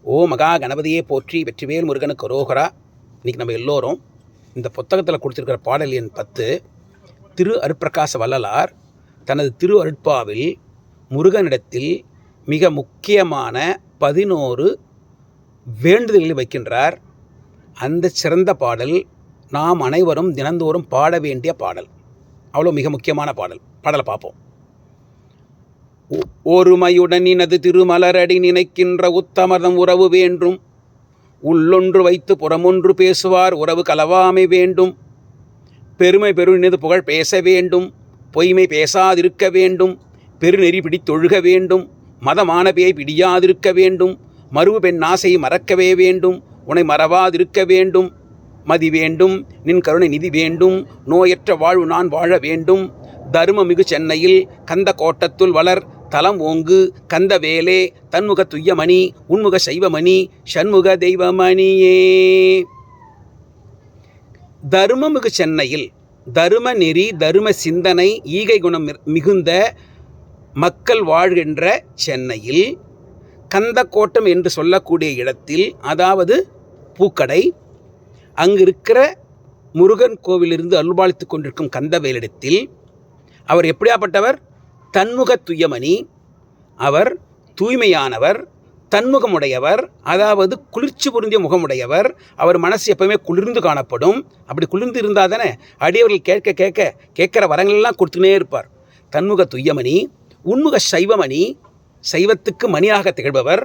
ஓ மகா கணபதியே போற்றி, வெற்றிவேல் முருகனுக்கு அரோகரா. இன்றைக்கி நம்ம எல்லோரும் இந்த புத்தகத்தில் கொடுத்துருக்கிற பாடல் எண் 10. திரு அருட்பிரகாச வள்ளலார் தனது திரு அருட்பாவில் முருகனிடத்தில் மிக முக்கியமான 11 வேண்டுதல்களை வைக்கின்றார். அந்த சிறந்த பாடல் நாம் அனைவரும் தினந்தோறும் பாட வேண்டிய பாடல். அவ்வளோ மிக முக்கியமான பாடலை பார்ப்போம். ஒருமையுடன் நினது திருமலரடி நினைக்கின்ற உத்தமதம் உறவு வேண்டும். உள்ளொன்று வைத்து புறமொன்று பேசுவார் உறவு கலவாமை வேண்டும். பெருமை பெருநினது புகழ் பேச வேண்டும். பொய்மை பேசாதிருக்க வேண்டும். பெருநெறி பிடித்தொழுக வேண்டும். மதமான பேய் பிடியாதிருக்க வேண்டும். மறுவு பெண் ஆசை மறக்கவே வேண்டும். உன்னை மறவாதிருக்க வேண்டும். மதி வேண்டும். நின் கருணை நிதி வேண்டும். நோயற்ற வாழ்வு நான் வாழ வேண்டும். தருமமிகு சென்னையில் கந்த கோட்டத்துள் வளர் தலம் ஓங்கு கந்த வேலே தன்முக துய்யமணி உன்முக சைவமணி ஷண்முக தெய்வமணியே. தருமமிகு சென்னையில் தரும நெறி தரும சிந்தனை ஈகை குணம் மிகுந்த மக்கள் வாழ்கின்ற சென்னையில் கந்த கோட்டம் என்று சொல்லக்கூடிய இடத்தில், அதாவது பூக்கடை, அங்கு இருக்கிற முருகன் கோவிலிருந்து அருள்பாலித்து கொண்டிருக்கும் கந்தவேலிடத்தில் அவர் எப்படியாப்பட்டவர்? தன்முக துய்யமணி. அவர் தூய்மையானவர், தன்முகமுடையவர், அதாவது குளிர்ச்சி பொருந்திய முகமுடையவர். அவர் மனசு எப்பவுமே குளிர்ந்து காணப்படும். அப்படி குளிர்ந்து இருந்தால் தானே அடியவர்கள் கேட்குற வரங்களெல்லாம் கொடுத்துனே இருப்பார். தன்முக துய்யமணி, உன்முக சைவமணி, சைவத்துக்கு மணியாக திகழ்பவர்.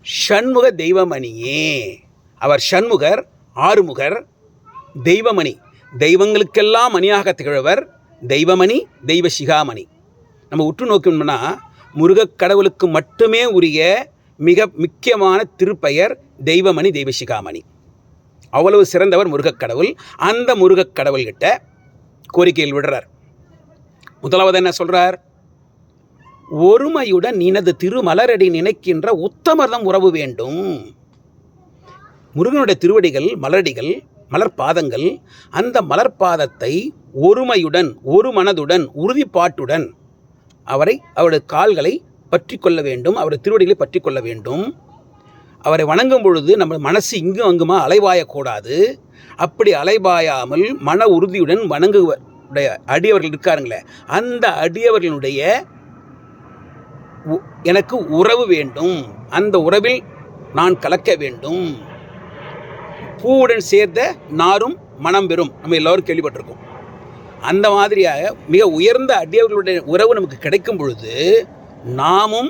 ஷண்முக தெய்வமணியே. அவர் ஷண்முகர், ஆறுமுகர், தெய்வமணி, தெய்வங்களுக்கெல்லாம் மணியாக திகழ்வர். தெய்வமணி, தெய்வ சிகாமணி. நம்ம உற்று நோக்கணும்னா முருகக் கடவுளுக்கு மட்டுமே உரிய மிக முக்கியமான திருப்பெயர் தெய்வமணி, தெய்வ சிகாமணி. அவ்வளவு சிறந்தவர் முருகக் கடவுள். அந்த முருகக் கடவுள்கிட்ட கோரிக்கையில் விடுறார். முதலாவது என்ன சொல்றார்? ஒருமையுடன் நினது திருமலரடி நினைக்கின்ற உத்தமர்தம் உறவு வேண்டும். முருகனுடைய திருவடிகள் மலரடிகள், மலர்பாதங்கள். அந்த மலர்பாதத்தை ஒருமையுடன், ஒரு மனதுடன், உறுதிப்பாட்டுடன் அவருடைய கால்களை பற்றி கொள்ள வேண்டும். அவருடைய திருவடிகளை பற்றி கொள்ள வேண்டும். அவரை வணங்கும் பொழுது நம்ம மனசு இங்கும் அங்குமா அலைபாயக்கூடாது. அப்படி அலைபாயாமல் மன உறுதியுடன் வணங்குடைய அடியவர்கள் இருக்காருங்களே, அந்த அடியவர்களுடைய எனக்கு உறவு வேண்டும். அந்த உறவில் நான் கலக்க வேண்டும். பூவுடன் சேர்ந்த நாரும் மனம் பெறும். நம்ம எல்லோரும் கேள்விப்பட்டிருக்கோம். அந்த மாதிரியாக மிக உயர்ந்த அடியவர்களுடைய உறவு நமக்கு கிடைக்கும் பொழுது நாமும்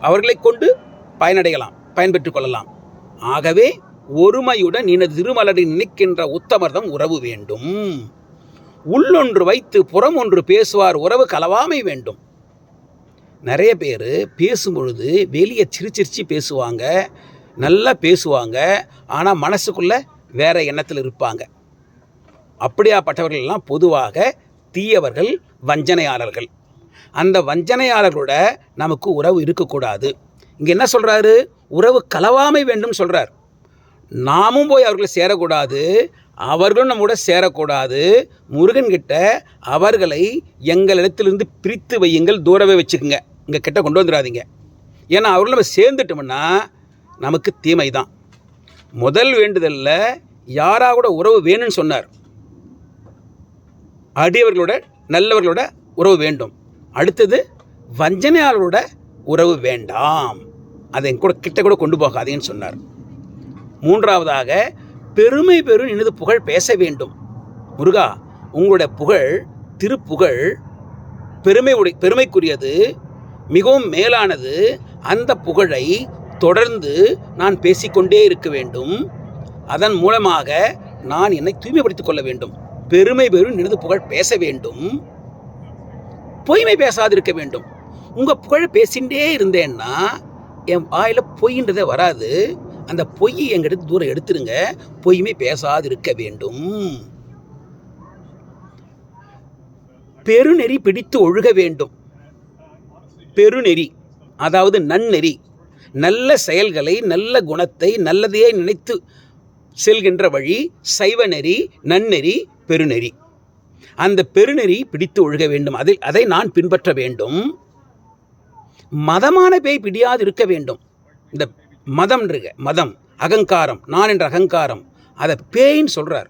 அவர்களை கொண்டு பயனடையலாம், பயன்பெற்றுக் கொள்ளலாம். ஆகவே ஒருமையுடன் நினது திருமலரை நினைக்கின்ற உத்தமர்தம் உறவு வேண்டும். உள்ளொன்று வைத்து புறம் ஒன்று பேசுவார் உறவு கலவாமை வேண்டும். நிறைய பேர் பேசும்பொழுது வெளியே சிரிச்சிரிச்சு பேசுவாங்க, நல்லா பேசுவாங்க, ஆனால் மனசுக்குள்ளே வேற எண்ணத்தில் இருப்பாங்க. அப்படியாப்பட்டவர்கள் எல்லாம் பொதுவாக தீயவர்கள், வஞ்சனையாளர்கள். அந்த வஞ்சனையாளர்களோட நமக்கு உறவு இருக்கக்கூடாது. இங்கே என்ன சொல்கிறாரு? உறவு கலவாமை வேண்டும் சொல்கிறார். நாமும் போய் அவர்களை சேரக்கூடாது, அவர்களும் நம்மோட சேரக்கூடாது. முருகன்கிட்ட அவர்களை எங்களிடத்திலிருந்து பிரித்து வையுங்கள், தூரவே வச்சுக்கோங்க, இங்கே கிட்ட கொண்டு வந்துடாதீங்க. ஏன்னா அவர்கள் நம்ம சேர்ந்துட்டோம்னா நமக்கு தீமை தான். முதல் வேண்டுதலில் யாராக கூட உறவு வேணும்னு சொன்னார். அடியவர்களோட, நல்லவர்களோட உறவு வேண்டும். அடுத்தது வஞ்சனையாளர்களோட உறவு வேண்டாம், அதை கூட கிட்ட கூட கொண்டு போகாதீங்கன்னு சொன்னார். மூன்றாவதாக பெருமை பெரும் எனது புகழ் பேச வேண்டும். முருகா, உங்களுடைய புகழ், திருப்புகழ் பெருமைக்குரியது, மிகவும் மேலானது. அந்த புகழை தொடர்ந்து நான் பேசிக்கொண்டே இருக்க வேண்டும். அதன் மூலமாக நான் என்னை தூய்மைப்படுத்திக் கொள்ள வேண்டும். பெருமை பெரும் எனது புகழ் பேச வேண்டும். பொய்மை பேசாதிருக்க வேண்டும். உங்கள் புகழை பேசிகிட்டே இருந்தேன்னா என் வாயில் பொய்ன்றதே வராது. அந்த பொய்யை எங்கிட்ட தூரம் எடுத்துருங்க. பொய்மை பேசாதிருக்க வேண்டும். பெருநெறி பிடித்து ஒழுக வேண்டும். பெருநெறி அதாவது நன்னெறி, நல்ல செயல்களை, நல்ல குணத்தை, நல்லதையே நினைத்து செல்கின்ற வழி சைவ நெறி, நன்னெறி, பெருநெறி. அந்த பெருநெறி பிடித்து ஒழுக வேண்டும். அதை நான் பின்பற்ற வேண்டும். மதமான பேய் பிடியாது இருக்க வேண்டும். இந்த மதம் அகங்காரம், நான் என்ற அகங்காரம், அதை பேயின்னு சொல்கிறார்.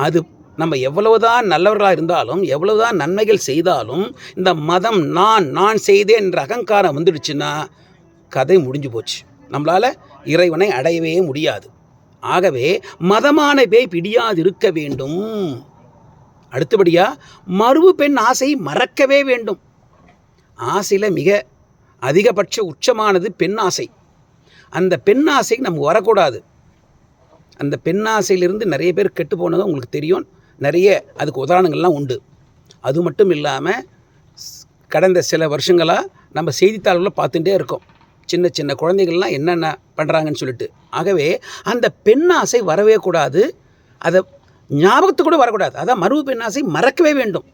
அது நம்ம எவ்வளவுதான் நல்லவர்களாக இருந்தாலும், எவ்வளவுதான் நன்மைகள் செய்தாலும், இந்த மதம் நான் செய்தேன் என்ற அகங்காரம் வந்துடுச்சுன்னா கதை முடிஞ்சு போச்சு. நம்மளால் இறைவனை அடையவே முடியாது. ஆகவே மதமான பேய் பிடியாது இருக்க வேண்டும். அடுத்தபடியாக மருவு பெண் ஆசை மறக்கவே வேண்டும். ஆசையில் மிக அதிகபட்ச உச்சமானது பெண் ஆசை. அந்த பெண் ஆசை நமக்கு வரக்கூடாது. அந்த பெண் ஆசையிலிருந்து நிறைய பேர் கெட்டு போனதும் உங்களுக்கு தெரியும். நிறைய அதுக்கு உதாரணங்கள்லாம் உண்டு. அது மட்டும் இல்லாமல் கடந்த சில வருஷங்களாக நம்ம செய்தித்தாள்களில் பார்த்துட்டே இருக்கோம், சின்ன சின்ன குழந்தைகள்லாம் என்னென்ன பண்ணுறாங்கன்னு சொல்லிட்டு. ஆகவே அந்த பெண் ஆசை வரவே கூடாது. அதை ஞாபகத்துக்கு கூட வரக்கூடாது. அதான் மருவு பெண் ஆசை மறக்கவே வேண்டும்.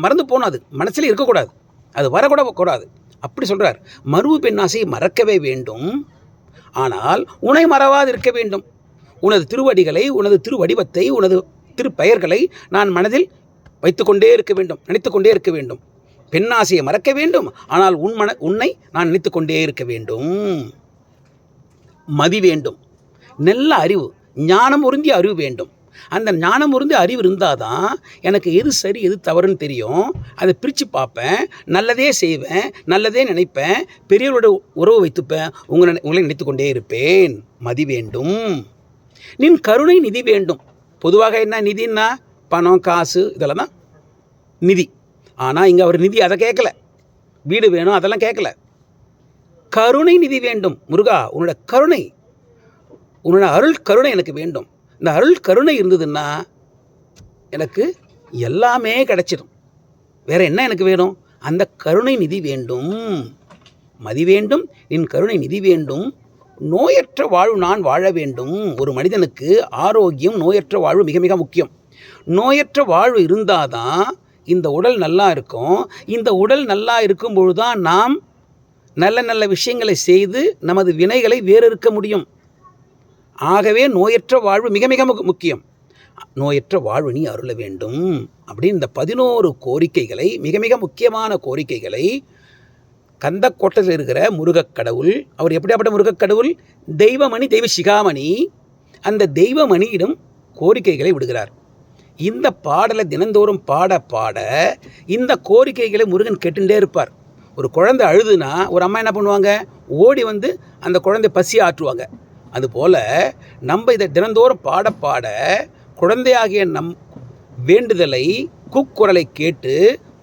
மறந்து போகணும். அது மனசில் இருக்கக்கூடாது. அது வரக்கூட கூடாது. அப்படி சொல்கிறார். மருவு பெண் ஆசையை மறக்கவே வேண்டும். ஆனால் உன்னை மறவாது இருக்க வேண்டும். உனது திருவடிகளை, உனது திருவடிவத்தை, உனது திருப்பெயர்களை நான் மனதில் வைத்துக்கொண்டே இருக்க வேண்டும், நினைத்து கொண்டே இருக்க வேண்டும். பெண்ணாசையை மறக்க வேண்டும். ஆனால் உன்னை நான் நினைத்து கொண்டே இருக்க வேண்டும். மதி வேண்டும். நல்ல அறிவு, ஞானம் பொருந்திய அறிவு வேண்டும். அந்த ஞானம் பொருந்திய அறிவு இருந்தால் தான் எனக்கு எது சரி எது தவறுன்னு தெரியும். அதை பிரித்து பார்ப்பேன், நல்லதே செய்வேன், நல்லதே நினைப்பேன், பெரியவரோட உறவு வைத்துப்பேன், உங்களை நினைத்து கொண்டே இருப்பேன். மதி வேண்டும். நின் கருணை நிதி வேண்டும். பொதுவாக என்ன நிதின்னா பணம், காசு, இதெல்லாம் தான் நிதி. ஆனால் இங்கே அவர் நிதி அதை கேட்கல. வீடு வேணும் அதெல்லாம் கேட்கல. கருணை நிதி வேண்டும். முருகா, உன்னோட கருணை, உன்னோட அருள் கருணை எனக்கு வேண்டும். இந்த அருள் கருணை இருந்ததுன்னா எனக்கு எல்லாமே கிடைச்சிடும். வேறு என்ன எனக்கு வேணும்? அந்த கருணை நிதி வேண்டும். மதி வேண்டும். நின் கருணை நிதி வேண்டும். நோயற்ற வாழ்வு நான் வாழ வேண்டும். ஒரு மனிதனுக்கு ஆரோக்கியம், நோயற்ற வாழ்வு மிக மிக முக்கியம். நோயற்ற வாழ்வு இருந்தால் தான் இந்த உடல் நல்லா இருக்கும். இந்த உடல் நல்லா இருக்கும்பொழுது தான் நாம் நல்ல நல்ல விஷயங்களை செய்து நமது வினைகளை வேறறுக்க முடியும். ஆகவே நோயற்ற வாழ்வு மிக மிக முக்கியம். நோயற்ற வாழ்வு நீ அருள வேண்டும் அப்படின்னு இந்த 11 கோரிக்கைகளை, மிக மிக முக்கியமான கோரிக்கைகளை கந்தக்கோட்டத்தில் இருக்கிற முருகக்கடவுள், அவர் எப்படியாப்பட்ட முருகக்கடவுள்? தெய்வமணி, தெய்வ சிகாமணி. அந்த தெய்வமணியிடம் கோரிக்கைகளை விடுகிறார். இந்த பாடலை தினந்தோறும் பாட பாட இந்த கோரிக்கைகளை முருகன் கேட்டுட்டே இருப்பார். ஒரு குழந்தை அழுதுனா ஒரு அம்மா என்ன பண்ணுவாங்க? ஓடி வந்து அந்த குழந்தை பசி ஆற்றுவாங்க. அதுபோல் நம்ம இதை தினந்தோறும் பாட பாட குழந்தையாகிய நம் வேண்டுதலை, கூக்குரலை கேட்டு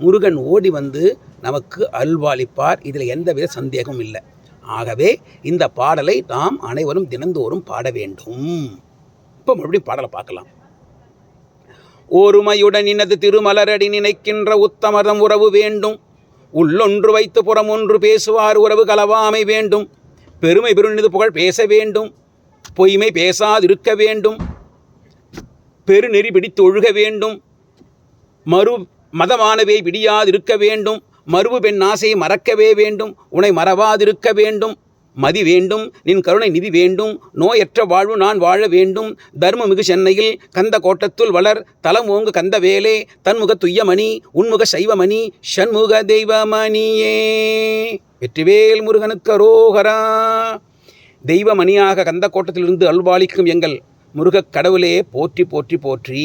முருகன் ஓடி வந்து நமக்கு அல்வாளிப்பார். இதில் எந்தவித சந்தேகமும் இல்லை. ஆகவே இந்த பாடலை நாம் அனைவரும் தினந்தோறும் பாட வேண்டும். இப்போ மறுபடியும் பாடலை பார்க்கலாம். ஒருமையுடன் இனது திருமலரடி நினைக்கின்ற உத்தமதம் உறவு வேண்டும். உள்ளொன்று வைத்து புறம் ஒன்று பேசுவார் உறவு கலவாமை வேண்டும். பெருமை பெருநிது புகழ் பேச வேண்டும். பொய்மை பேசாதிருக்க வேண்டும். பெருநெறி பிடித்து ஒழுக வேண்டும். மதமானவை பிடியாதிருக்க வேண்டும். மருவு பெண் ஆசையை மறக்கவே வேண்டும். உன்னை மறவாதிருக்க வேண்டும். மதி வேண்டும். நின் கருணை நிதி வேண்டும். நோயற்ற வாழ்வு நான் வாழ வேண்டும். தர்மமிகு சென்னையில் கந்த கோட்டத்துள் வளர் தலம் ஓங்கு கந்த வேலே தன்முக துய்யமணி உன்முக சைவமணி ஷண்முக தெய்வமணியே. வெற்றிவேல் முருகனுக்கு அரோகரா. தெய்வமணியாக கந்த கோட்டத்திலிருந்து அல்வாளிக்கும் எங்கள் முருகக் கடவுளே போற்றி போற்றி போற்றி.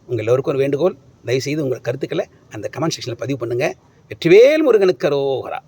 உங்கள் எல்லோருக்கும் ஒரு வேண்டுகோள், தயவுசெய்து உங்கள் கருத்துக்களை அந்த கமெண்ட் செக்ஷனில் பதிவு பண்ணுங்கள். வெற்றிவேல் முருகனுக்கு அரோகரா.